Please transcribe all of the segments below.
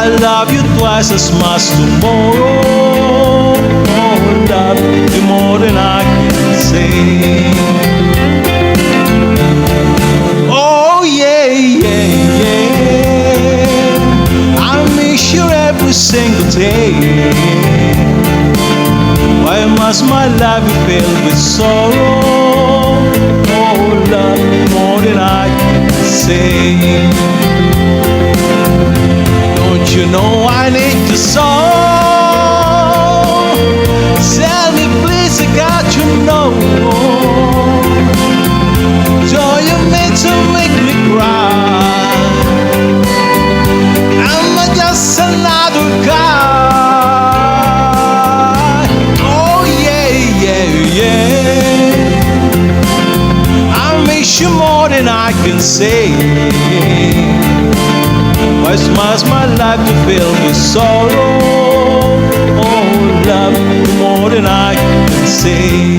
I love you twice as much tomorrow. Oh, love you more than I can say. Oh, yeah, yeah, yeah. I miss you every single day. Why must my life be filled with sorrow? Oh, love you more than I can say. Don't you know I need your soul? Tell me please, I got to know. Joy you meant to make me cry. I'm just another guy. Oh yeah, yeah, yeah. I miss you more than I can say. Why must my life be filled with sorrow? Oh, love you more than I can say.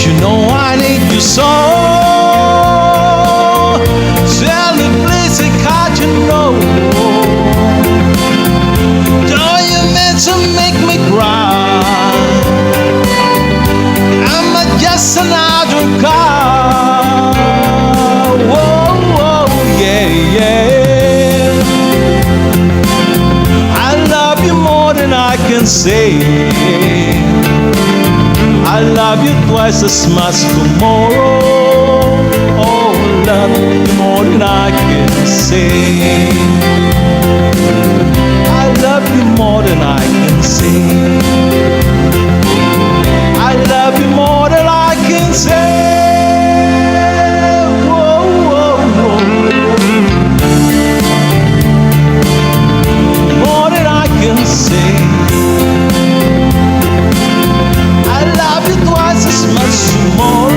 You know I need your soul. Tell me please, I can't you know? Don't you meant to make me cry? I'm just another guy. Whoa, whoa, yeah, yeah. I love you more than I can say. I love you twice as much tomorrow. Oh, love you more than I can say. I love you more than I can say. I love you more than I can say. Whoa, whoa, whoa. More than I can say. I love you twice as much tomorrow.